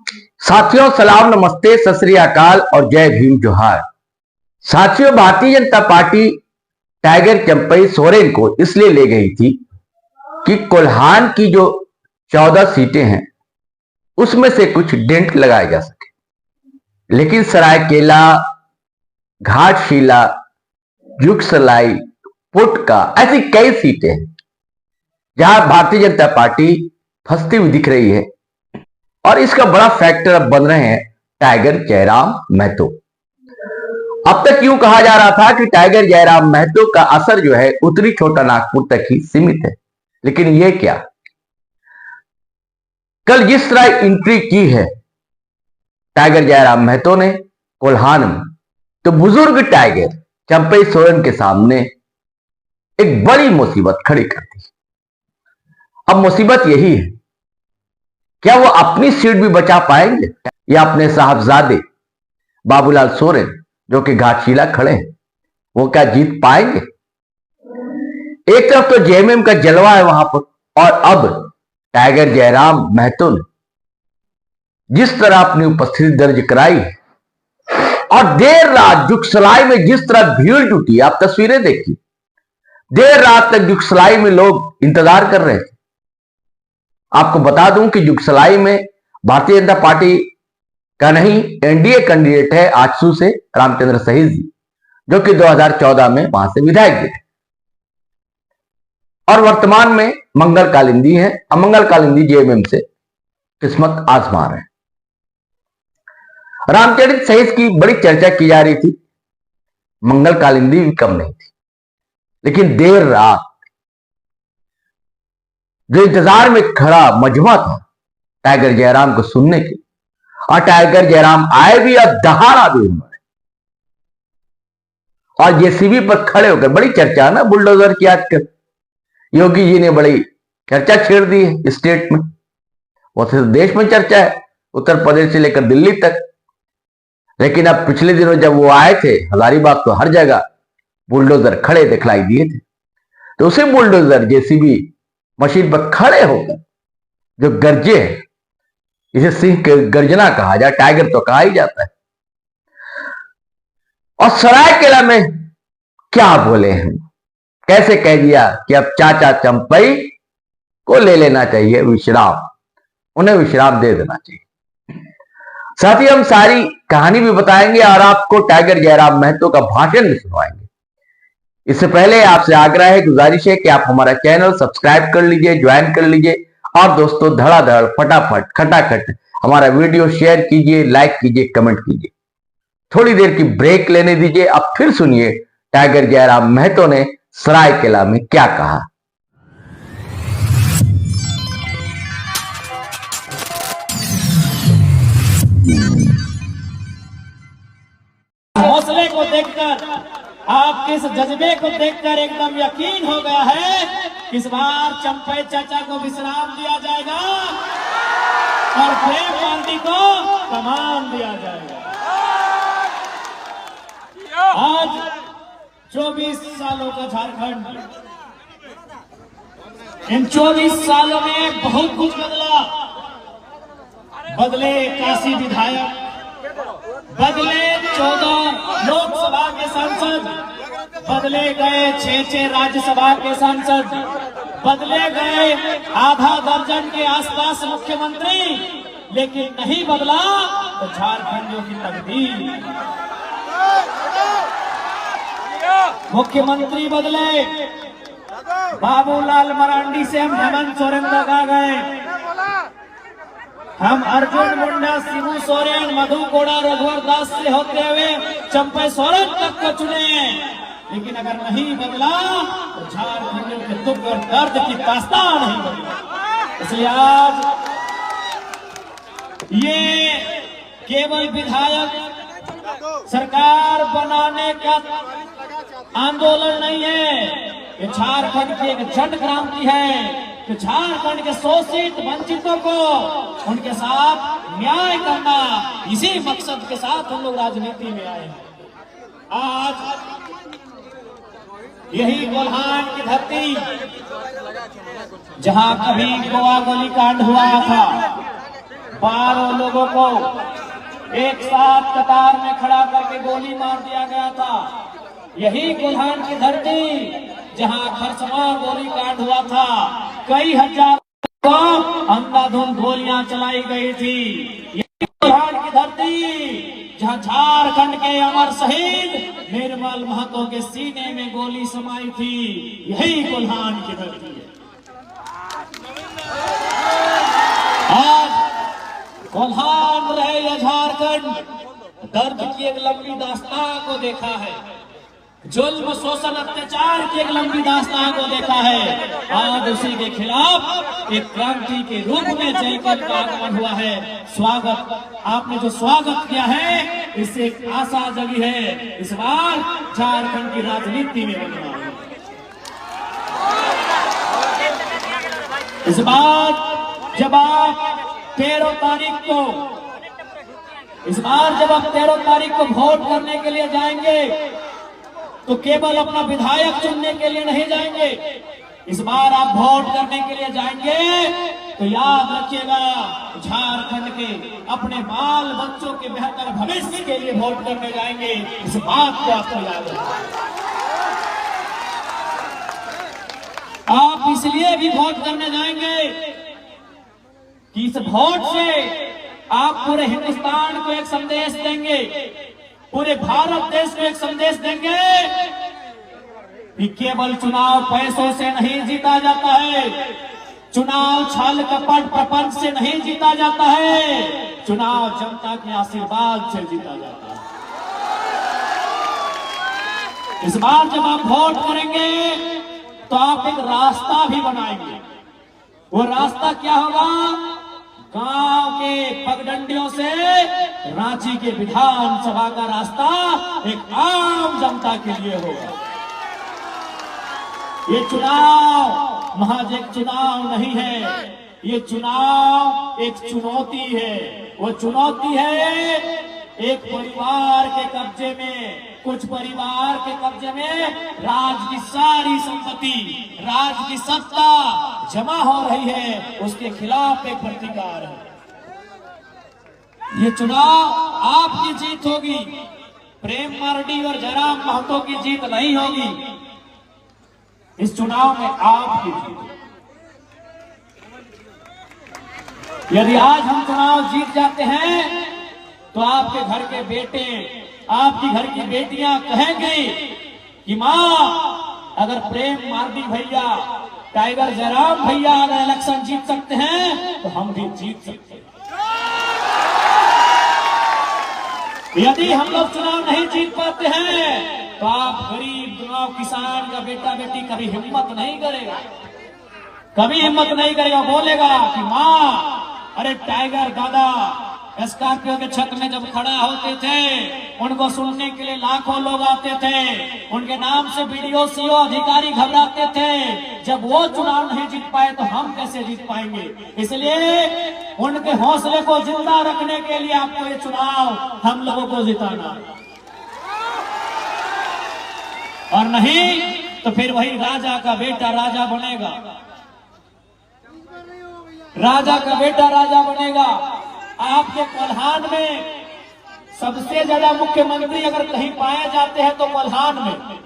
साथियों सलाम, नमस्ते, सत श्री अकाल और जय भीम जोहार। साथियों, भारतीय जनता पार्टी टाइगर चंपई सोरेन को इसलिए ले गई थी कि कोल्हान की जो 14 सीटें हैं उसमें से कुछ डेंट लगाए जा सके, लेकिन सरायकेला, घाटशिला, जुगसलाई, पुटका ऐसी कई सीटें हैं जहां भारतीय जनता पार्टी फंसती हुई दिख रही है और इसका बड़ा फैक्टर अब बन रहे हैं टाइगर जयराम महतो। अब तक यूं कहा जा रहा था कि टाइगर जयराम महतो का असर जो है उत्तरी छोटा नागपुर तक ही सीमित है, लेकिन ये क्या, कल जिस तरह एंट्री की है टाइगर जयराम महतो ने कोल्हान में, तो बुजुर्ग टाइगर चंपई सोरेन के सामने एक बड़ी मुसीबत खड़ी कर दी। अब मुसीबत यही है, क्या वो अपनी सीट भी बचा पाएंगे या अपने साहबजादे बाबूलाल सोरेन जो कि घाटशिला खड़े हैं वो क्या जीत पाएंगे? एक तरफ तो जेएमएम का जलवा है वहां पर, और अब टाइगर जयराम महतो ने जिस तरह अपनी उपस्थिति दर्ज कराई और देर रात जुगसलाई में जिस तरह भीड़ जुटी, आप तस्वीरें देखिए, देर रात तक जुगसलाई में लोग इंतजार कर रहे थे। आपको बता दूं कि जुगसलाई में भारतीय जनता पार्टी का नहीं, एनडीए कैंडिडेट है आजसू से रामचंद्र सहीज जी, जो कि 2014 में वहां से विधायक भी थे और वर्तमान में मंगल कालिंदी है। मंगल कालिंदी जेएमएम से किस्मत आजमा रहे हैं। रामचंद्र सहीज की बड़ी चर्चा की जा रही थी, मंगल कालिंदी भी कम नहीं थी, लेकिन देर रात जो इंतजार में खड़ा मजमा था टाइगर जयराम को सुनने के, और टाइगर जयराम आए भी और दहाड़ा भी उन्होंने, और जेसीबी पर खड़े होकर, बड़ी चर्चा ना बुलडोजर की आजकल, योगी जी ने बड़ी चर्चा छेड़ दी है स्टेट में, वो तो देश में चर्चा है, उत्तर प्रदेश से लेकर दिल्ली तक। लेकिन अब पिछले दिनों जब वो आए थे हजारीबाग, तो हर जगह बुलडोजर खड़े दिखलाई दिए थे। तो उसे बुलडोजर जेसीबी मशीन पर खड़े होकर जो गर्जे है, इसे सिंह की गर्जना कहा जाए, टाइगर तो कहा ही जाता है। और सरायकेला में क्या बोले हैं, कैसे कह दिया कि अब चाचा चंपई को ले लेना चाहिए विश्राम, उन्हें विश्राम दे देना चाहिए। साथ ही हम सारी कहानी भी बताएंगे और आपको टाइगर जयराम महतो का भाषण भी सुनवाएंगे। इससे पहले आपसे आग्रह है, गुजारिश है कि आप हमारा चैनल सब्सक्राइब कर लीजिए, ज्वाइन कर लीजिए और दोस्तों धड़ाधड़ फटाफट खटाखट हमारा वीडियो शेयर कीजिए, लाइक कीजिए, कमेंट कीजिए। थोड़ी देर की ब्रेक लेने दीजिए, अब फिर सुनिए टाइगर जयराम महतो ने सरायकेला में क्या कहा। हौसले को देखकर, आपके इस जज्बे को देखकर एकदम यकीन हो गया है कि इस बार चंपई चाचा को विश्राम दिया जाएगा और प्रेम गांधी को कमान दिया जाएगा। आज 24 सालों का झारखंड, इन 24 सालों में बहुत कुछ बदला। बदले काशी विधायक, बदले 14 लोकसभा के सांसद, बदले गए 6 राज्यसभा के सांसद, बदले गए आधा दर्जन के आसपास मुख्यमंत्री, लेकिन नहीं बदला तो झारखंडियों की तकदीर। मुख्यमंत्री बदले, बाबूलाल मरांडी से हम हेमंत सोरेन तक आ गए, हम अर्जुन मुंडा, शिबू सोरेन, मधु कोड़ा, रघुवर दास से होते हुए चंपई सोरेन तक को चुने, लेकिन अगर नहीं बदला तो झारखंडियों के दुख और दर्द की दास्तान नहीं बदला। इसलिए आज ये केवल विधायक सरकार बनाने का आंदोलन नहीं है, ये झारखंड की एक जन क्रांति है कि झारखंड के शोषित वंचितों को उनके साथ न्याय करना, इसी मकसद के साथ हम लोग राजनीति में आए हैं। आज यही कोल्हान की धरती, जहां कभी गोवा गोली कांड हुआ था, 12 लोगों को एक साथ कतार में खड़ा करके गोली मार दिया गया था। यही कोल्हान की धरती जहां खरसवां गोलीकांड हुआ था, कई हजार को अंधाधुंध गोलियां चलाई गई थी। यही कोल्हान की धरती जहां झारखंड के अमर शहीद निर्मल महतो के सीने में गोली समाई थी, यही कोल्हान की धरती है। आज कोल्हान रहे या झारखंड, दर्द की एक लंबी दास्तान को देखा है, जुल्म शोषण अत्याचार की एक लंबी दास्तान को देखा है। आज उसी के खिलाफ एक क्रांति के रूप में जयकर का आगमन हुआ है। स्वागत, आपने जो स्वागत किया है, इससे एक आशा जगी है, इस बार झारखंड की राजनीति में बदलाव है। इस बार जब आप 13 तारीख को, इस बार जब आप 13 तारीख को वोट करने के लिए जाएंगे तो केवल अपना विधायक चुनने के लिए नहीं जाएंगे। इस बार आप वोट करने के लिए जाएंगे तो याद रखिएगा, झारखंड के अपने बाल बच्चों के बेहतर भविष्य के लिए वोट करने जाएंगे। इस बात को आपको याद रखना। आप इसलिए भी वोट करने जाएंगे कि इस वोट से आप पूरे हिंदुस्तान को एक संदेश देंगे, पूरे भारत देश को एक संदेश देंगे कि केवल चुनाव पैसों से नहीं जीता जाता है, चुनाव छल कपट प्रपंच से नहीं जीता जाता है, चुनाव जनता के आशीर्वाद से जीता जाता है। इस बार जब आप वोट करेंगे तो आप एक रास्ता भी बनाएंगे। वो रास्ता क्या होगा? गांव के पगडंडियों से रांची के विधानसभा का रास्ता एक आम जनता के लिए होगा। ये चुनाव महज एक चुनाव नहीं है, ये चुनाव एक चुनौती है। वो चुनौती है एक परिवार के कब्जे में, कुछ परिवार के कब्जे में राज की सारी संपत्ति, राज की सत्ता जमा हो रही है, उसके खिलाफ एक प्रतिकार है। ये चुनाव आपकी जीत होगी, प्रेम मर्डी और जयराम महतो की जीत नहीं होगी। इस चुनाव में आपकी जीत। यदि आज हम चुनाव जीत जाते हैं तो आपके घर के बेटे, आपकी घर की बेटियां कहेंगी कि मां, अगर प्रेम मार्डी भैया, टाइगर जयराम भैया अगर इलेक्शन जीत सकते हैं तो हम भी जीत सकते हैं। यदि हम लोग चुनाव नहीं जीत पाते हैं तो आप गरीब गांव किसान का बेटा बेटी कभी हिम्मत नहीं करेगा, कभी हिम्मत नहीं करेगा। बोलेगा कि मां, अरे टाइगर दादा स्कॉर्पियो के छत में जब खड़ा होते थे, उनको सुनने के लिए लाखों लोग आते थे, उनके नाम से बीडीओ सीओ अधिकारी घबराते थे। जब वो चुनाव नहीं जीत पाए तो हम कैसे जीत पाएंगे? इसलिए उनके हौसले को जिंदा रखने के लिए आपको ये चुनाव हम लोगों को जिताना, और नहीं तो फिर वही राजा का बेटा राजा बनेगा, राजा का बेटा राजा बनेगा। आपके कोल्हान में सबसे ज्यादा मुख्यमंत्री अगर कहीं पाए जाते हैं तो कोल्हान में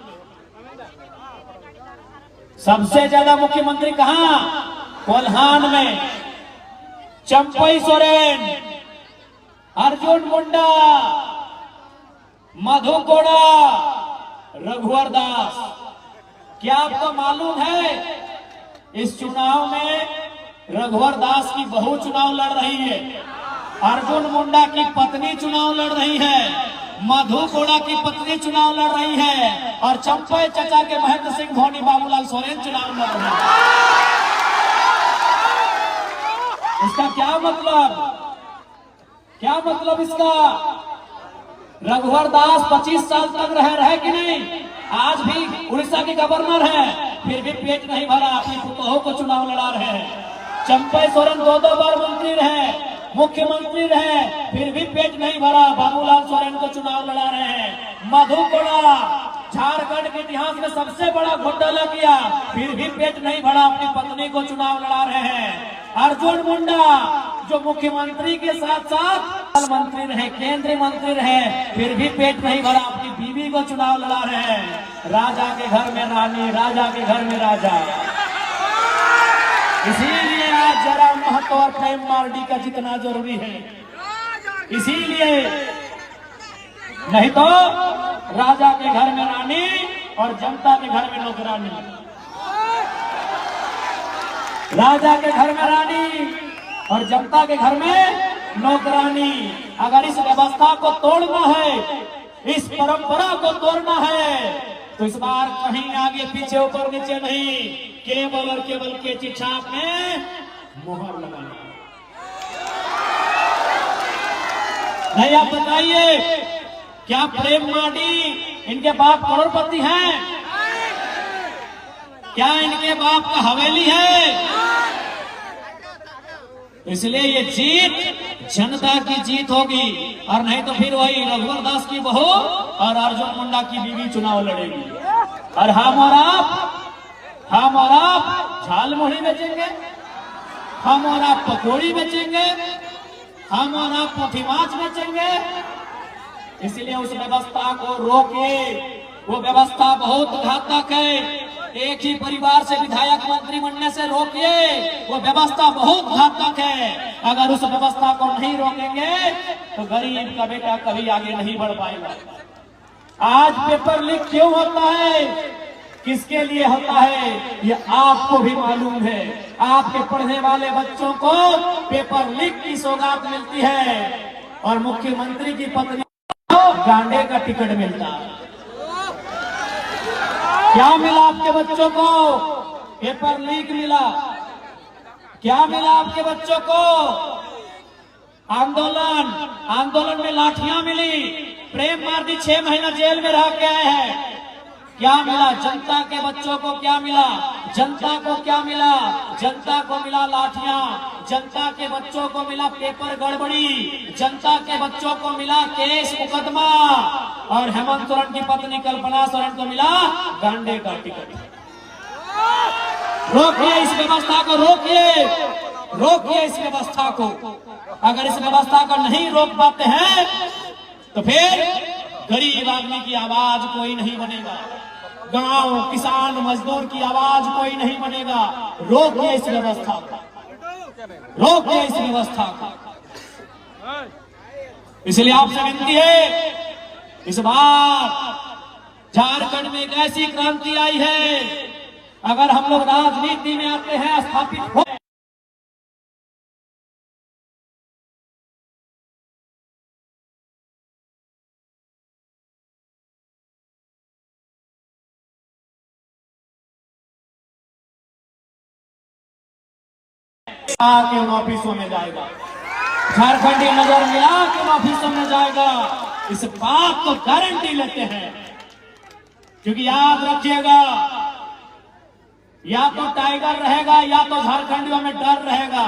सबसे ज्यादा मुख्यमंत्री कहां? कोल्हान में। चंपई सोरेन, अर्जुन मुंडा, मधु कोड़ा, रघुवर दास। क्या आपको मालूम है इस चुनाव में रघुवर दास की बहू चुनाव लड़ रही है, अर्जुन मुंडा की पत्नी चुनाव लड़ रही है, मधु कोड़ा की पत्नी चुनाव लड़ रही है, और चंपई चचा के महेंद्र सिंह धोनी बाबूलाल सोरेन चुनाव लड़ रहे हैं। इसका क्या मतलब? क्या मतलब इसका? रघुवर दास 25 साल तक रहे कि नहीं? आज भी उड़ीसा के गवर्नर है, फिर भी पेट नहीं भरा, अपनी पुतों को चुनाव लड़ा रहे हैं। चंपई सोरेन 2 बार मंत्री रहे, मुख्यमंत्री रहे, फिर भी पेट नहीं भरा, बाबूलाल सोरेन को चुनाव लड़ा रहे हैं। मधु कोड़ा झारखंड के इतिहास में सबसे बड़ा घोटाला किया, फिर भी पेट नहीं भरा, अपनी पत्नी को चुनाव लड़ा रहे हैं। अर्जुन मुंडा जो मुख्यमंत्री के साथ साथ मंत्री रहे, केंद्रीय मंत्री रहे, फिर भी पेट नहीं भरा, अपनी बीवी को चुनाव लड़ा रहे हैं। राजा के घर में रानी, राजा के घर में राजा। इसीलिए आज जरा महतो और प्रेम मार्डी का जितना जरूरी है, इसीलिए नहीं तो राजा के घर में रानी और जनता के घर में नौकरानी। राजा के घर में रानी और जनता के घर में नौकरानी। अगर इस व्यवस्था को तोड़ना है, इस परंपरा को तोड़ना है, तो इस बार कहीं आगे पीछे ऊपर नीचे नहीं, केवल और केवल के छाप में मोहर लगाना। नहीं, आप बताइए, क्या प्रेम मार्डी इनके बाप करोड़पति हैं? क्या इनके बाप का हवेली है? इसलिए ये जीत जनता की जीत होगी, और नहीं तो फिर वही रघुवर दास की बहू और अर्जुन मुंडा की बीवी चुनाव लड़ेगी। और हम और आप झालमुड़ी बेचेंगे, हम और आप पकौड़ी बेचेंगे, हम और आप पोथी माछ बेचेंगे। इसलिए उस व्यवस्था को रोकिए, वो व्यवस्था बहुत घातक है। एक ही परिवार से विधायक मंत्री बनने से रोकिए, वो व्यवस्था बहुत घातक है। अगर उस व्यवस्था को नहीं रोकेंगे तो गरीब का बेटा कभी आगे नहीं बढ़ पाएगा। आज पेपर लीक क्यों होता है, किसके लिए होता है, ये आपको भी मालूम है। आपके पढ़ने वाले बच्चों को पेपर लीक की सौगात मिलती है, और मुख्यमंत्री की पत्नी को गांडे का टिकट मिलता है। क्या मिला आपके बच्चों को? पेपर लीक मिला। क्या मिला आपके बच्चों को? आंदोलन में लाठियां मिली। प्रेम मार्डी 6 महीना जेल में रह के आए हैं। क्या मिला जनता के बच्चों को? क्या मिला जनता को? क्या मिला जनता को? मिला लाठियां। जनता के बच्चों को मिला पेपर गड़बड़ी। जनता के बच्चों को मिला केस मुकदमा। और हेमंत सोरेन की पत्नी कल्पना सोरेन को मिला गांडे का टिकट। रोकिए इस व्यवस्था को, रोकिए इस व्यवस्था को। अगर इस व्यवस्था को नहीं रोक पाते हैं तो फिर गरीब आदमी की आवाज कोई नहीं बनेगा, गांव किसान मजदूर की आवाज कोई नहीं बनेगा। रोकिए इस व्यवस्था को, रोकिए इस व्यवस्था को। इसलिए आपसे विनती है, इस बार झारखंड में एक ऐसी क्रांति आई है, अगर हम लोग राजनीति में आते हैं, स्थापित हो के उन ऑफिसों में जाएगा, झारखंडी नजर मिला के उन ऑफिसों में जाएगा। इस बात को गारंटी लेते हैं, क्योंकि याद रखिएगा, या तो टाइगर रहेगा या तो झारखंडियों में डर रहेगा।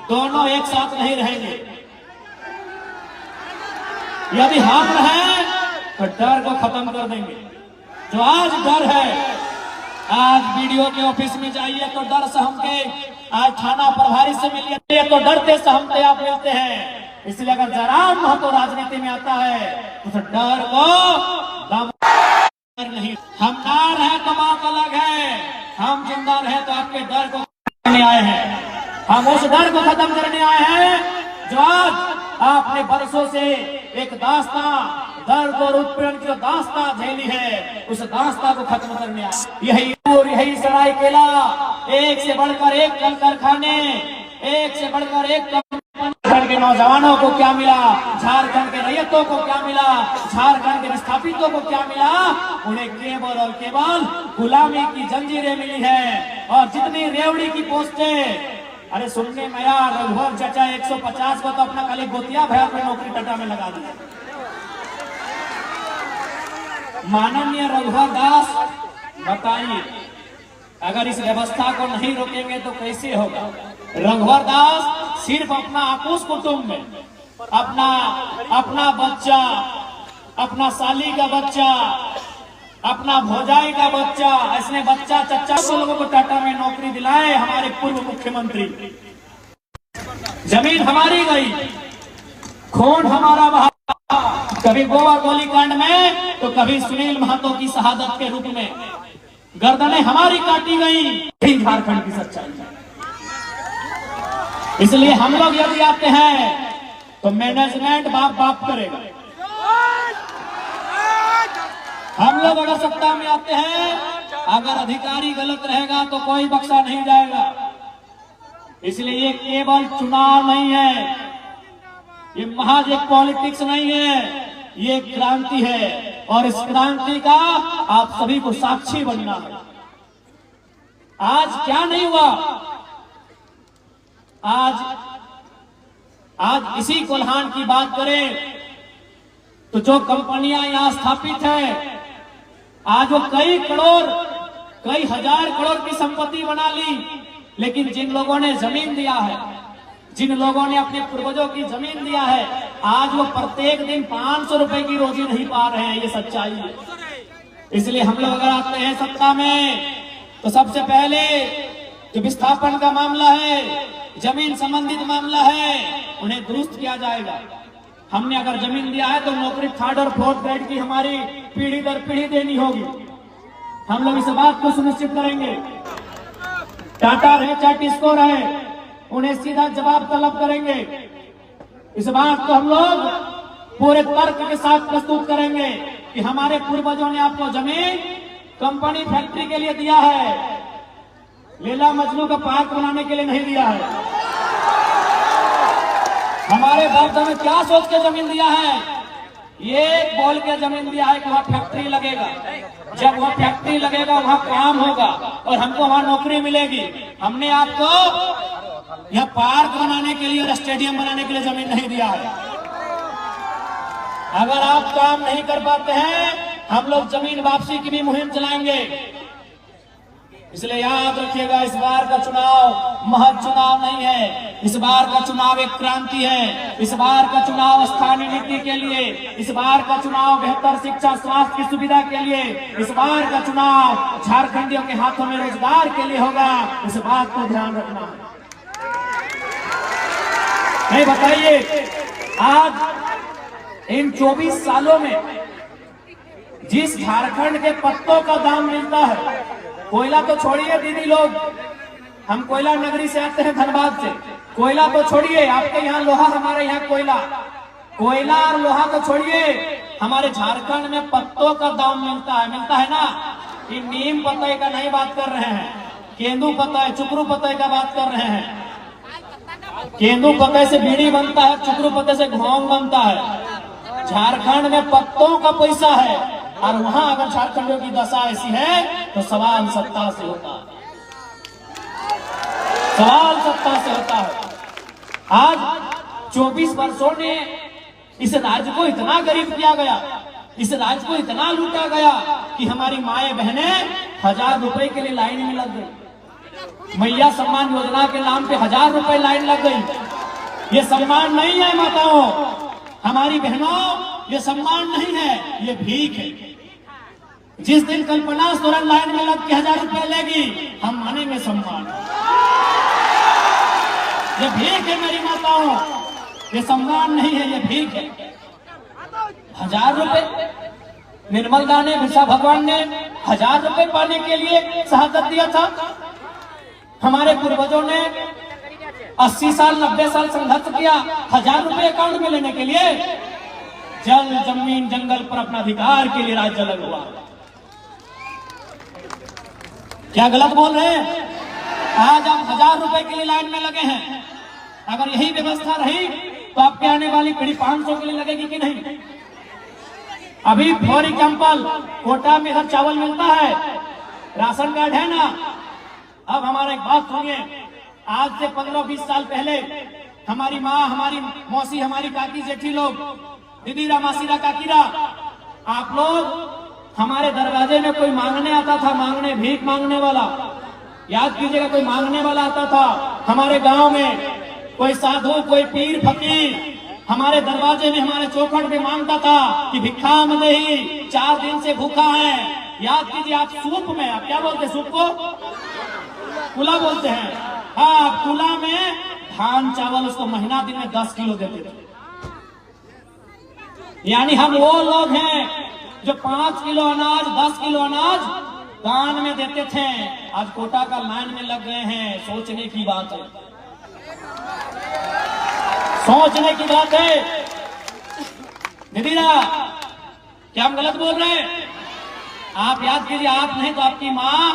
दोनों एक साथ नहीं रहेंगे। यदि हम रहे तो डर को खत्म कर देंगे। जो आज डर है, आज वीडियो के ऑफिस में जाइए तो डर सहम के, आज थाना प्रभारी से मिलिए तो डरते सहमते आप मिलते हैं। इसलिए अगर जरा महतो राजनीति में आता है तो उस डर को दम नहीं। हम ना रहे तो बात अलग है, हम जिंदा रहे तो आपके डर को करने आए हैं। हम उस डर को खत्म करने आए हैं जो आज आपने बरसों से एक दास्ता दर्द और उत्पीड़न की दास्ता झेली है, उस दास्ता को खत्म करने आए। यही सरायकेला, एक से बढ़कर एक कल कारखाने, एक से बढ़कर एक झारखंड के नौजवानों को क्या मिला, झारखंड के रैयतों को क्या मिला, झारखंड के विस्थापितों को क्या मिला? उन्हें केवल और केवल गुलामी की जंजीरें मिली है। और जितनी रेवड़ी की पोस्टें, अरे सुनने में यार, रघुवर चाचा 150 को तो अपना खाली गोतिया भैया पे नौकरी टटा में लगा दिया। माननीय रघुवर दास, बताइए, अगर इस व्यवस्था को नहीं रोकेंगे तो कैसे होगा? रघुवर दास सिर्फ अपना आपूस कुटुंब में, अपना बच्चा, अपना साली का बच्चा, अपना भौजाई का बच्चा, ऐसे बच्चा चच्चा को लोगों को टाटा में नौकरी दिलाए हमारे पूर्व मुख्यमंत्री। जमीन हमारी गई, खून हमारा बहा, कभी गोवा गोलीकांड में तो कभी सुनील महतो की शहादत के रूप में गर्दनें हमारी काटी गई। यही झारखंड की सच्चाई है। इसलिए हम लोग यदि आते हैं तो मैनेजमेंट बाप बाप करेगा। हम लोग अगर सत्ता में आते हैं, अगर अधिकारी गलत रहेगा तो कोई बख्शा नहीं जाएगा। इसलिए ये केवल चुनाव नहीं है, ये महज एक पॉलिटिक्स नहीं है, ये क्रांति है और इस क्रांति का आप सभी को साक्षी बनना है। आज क्या नहीं हुआ, आज इसी कोल्हान की बात करें तो जो कंपनियां यहां स्थापित है, आज वो कई करोड़ कई हजार करोड़ की संपत्ति बना ली, लेकिन जिन लोगों ने जमीन दिया है, जिन लोगों ने अपने पूर्वजों की जमीन दिया है, आज वो प्रत्येक दिन 500 रुपए की रोजी नहीं पा रहे हैं। ये सच्चाई है। इसलिए हम लोग अगर आते हैं सत्ता में तो सबसे पहले जो विस्थापन का मामला है, जमीन संबंधित मामला है, उन्हें दुरुस्त किया जाएगा। हमने अगर जमीन दिया है तो नौकरी 3rd और 4th ग्रेड की हमारी पीढ़ी दर पीढ़ी देनी होगी। हम लोग इस बात को सुनिश्चित करेंगे। टाटा रहे चाहे टिस्को रहे, उन्हें सीधा जवाब तलब करेंगे। इस बात को हम लोग पूरे तर्क के साथ प्रस्तुत करेंगे कि हमारे पूर्वजों ने आपको जमीन कंपनी फैक्ट्री के लिए दिया है, लैला मजनू का पार्क बनाने के लिए नहीं दिया है। हमारे बाप दादा ने क्या सोच के जमीन दिया है? ये बोल के जमीन दिया है कि वहां फैक्ट्री लगेगा, जब वहां फैक्ट्री लगेगा वहां काम होगा और हमको वहां नौकरी मिलेगी। हमने आपको यह पार्क बनाने के लिए और स्टेडियम बनाने के लिए जमीन नहीं दिया है। अगर आप काम नहीं कर पाते हैं, हम लोग जमीन वापसी की भी मुहिम चलाएंगे। इसलिए याद रखिएगा, इस बार का चुनाव महज चुनाव नहीं है, इस बार का चुनाव एक क्रांति है। इस बार का चुनाव स्थानीय नीति के लिए, इस बार का चुनाव बेहतर शिक्षा स्वास्थ्य की सुविधा के लिए, इस बार का चुनाव झारखंडियों के हाथों में रोजगार के लिए होगा। इस बात को ध्यान रखना है। नहीं बताइए, आज इन 24 सालों में जिस झारखंड के पत्तों का दाम मिलता है, कोयला तो छोड़िए दीदी लोग, हम कोयला नगरी से आते हैं धनबाद से, कोयला तो छोड़िए, आपके यहाँ लोहा, हमारे यहाँ कोयला, कोयला और लोहा तो छोड़िए, हमारे झारखंड में पत्तों का दाम मिलता है ना। कि नीम पत्ते का नहीं बात कर रहे हैं, केंदू पत्ते, चुकरू पत्ते का बात कर रहे हैं। केंदू पत्ते से बीड़ी बनता है, चुकरू पत्ते से घोंग बनता है। झारखंड में पत्तों का पैसा है और वहां अगर झारखंडियों की दशा ऐसी है तो सवाल सत्ता से होता है, सवाल सत्ता से होता है। आज 24 वर्षों ने इस राज्य को इतना गरीब किया गया, इस राज्य को इतना लूटा गया कि हमारी माए बहनें 1000 रुपए के लिए लाइन में लग गई। मैया सम्मान योजना के नाम पे 1000 रुपए लाइन लग गई। ये सम्मान नहीं है माताओं, हमारी बहनों, ये सम्मान नहीं है, ये भीख है। जिस दिन कल्पना सोरेन लाइन में लग के 1000 रुपए लेगी, हम मानेंगे सम्मान। ये भीख है मेरी माताओं, ये सम्मान नहीं है, ये भीख है। 1000 रुपए निर्मल दाने बिरसा भगवान ने 1000 रुपए पाने के लिए शहादत दिया था। हमारे पूर्वजों ने 80 साल 90 साल संघर्ष किया 1000 रुपए अकाउंट में लेने के लिए। जल जमीन जंगल पर अपना अधिकार के लिए राज्य अलग हुआ। क्या गलत बोल रहे हैं? आज आप 1000 रुपए के लिए लाइन में लगे हैं। अगर यही व्यवस्था रही तो आपके आने वाली पीढ़ी 500 के लिए लगेगी कि नहीं? अभी फॉर एग्जाम्पल कोटा में इधर चावल मिलता है, राशन कार्ड है ना। अब हमारा एक बात सुनिए, आज से 15-20 साल पहले हमारी माँ, हमारी मौसी, हमारी काकी जेठी लोग, दीदीरा मासीरा काकीरा, आप लोग हमारे दरवाजे में कोई मांगने आता था, मांगने, भीख मांगने वाला, याद कीजिएगा, कोई मांगने वाला आता था हमारे गांव में। कोई साधु, कोई पीर फकीर हमारे दरवाजे में, हमारे चौखट में मांगता था कि भिक्षाम देहि, 4 दिन से भूखा है। याद कीजिए, आप सूप में, आप क्या बोलते हैं सूप को? कुला बोलते हैं। हाँ, कुला में धान चावल उसको महीना दिन में 10 किलो देते थे। यानी हम वो लोग हैं जो 5 किलो अनाज 10 किलो अनाज दान में देते थे। आज कोटा का लाइन में लग गए हैं। सोचने की बात है, सोचने की बात है। दीदीरा, क्या हम गलत बोल रहे हैं? आप याद कीजिए, आप नहीं तो आपकी माँ।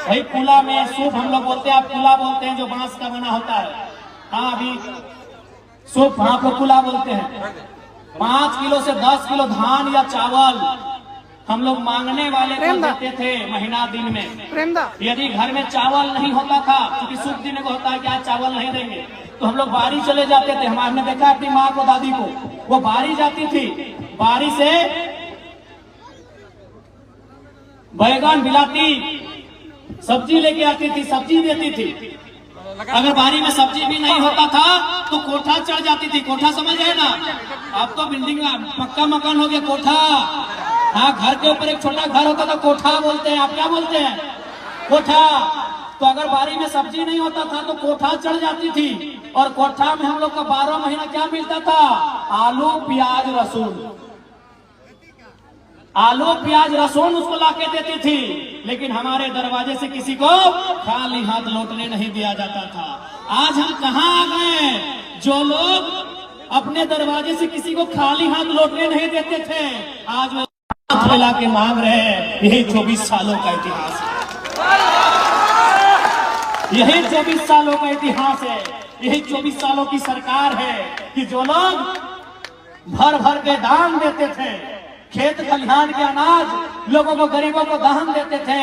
भाई पुला में सूप हम लोग बोलते हैं, आप पुला बोलते हैं, जो बांस का बना होता है। हाँ, अभी सूप हाँ को पुला बोलते हैं। 5 किलो से 10 किलो धान या चावल हम लोग मांगने वाले को देते थे महीना दिन में। यदि घर में चावल नहीं होता था, क्योंकि शुभ दिन को होता है कि आज चावल नहीं देंगे, तो हम लोग बारी चले जाते थे। हमने देखा अपनी माँ को, दादी को, वो बारी जाती थी, बारी से बैगन बिलाती, सब्जी लेके आती थी, सब्जी देती थी। अगर बारी में सब्जी भी नहीं होता था तो कोठा चढ़ जाती थी। कोठा समझ है ना? अब तो बिल्डिंग पक्का मकान हो गया, कोठा। हाँ, घर के ऊपर एक छोटा घर होता था, कोठा बोलते हैं। आप क्या बोलते हैं? कोठा। तो अगर बारी में सब्जी नहीं होता था तो कोठा चढ़ जाती थी, और कोठा में हम लोग का 12 महीना क्या मिलता था? आलू प्याज लहसुन। आलू प्याज लहसुन उसको लाके देती थी। लेकिन हमारे दरवाजे से किसी को खाली हाथ लौटने नहीं दिया जाता था। आज हम कहाँ आ गए? जो लोग अपने दरवाजे से किसी को खाली हाथ लौटने नहीं देते थे, आज वो हाथ फैला के मांग रहे हैं। यही 24 सालों का इतिहास है। यही 24 सालों का इतिहास है। यही 24 सालों की सरकार है कि जो लोग भर भर के दान देते थे, खेत खलिहान के अनाज लोगों को, गरीबों को दान देते थे।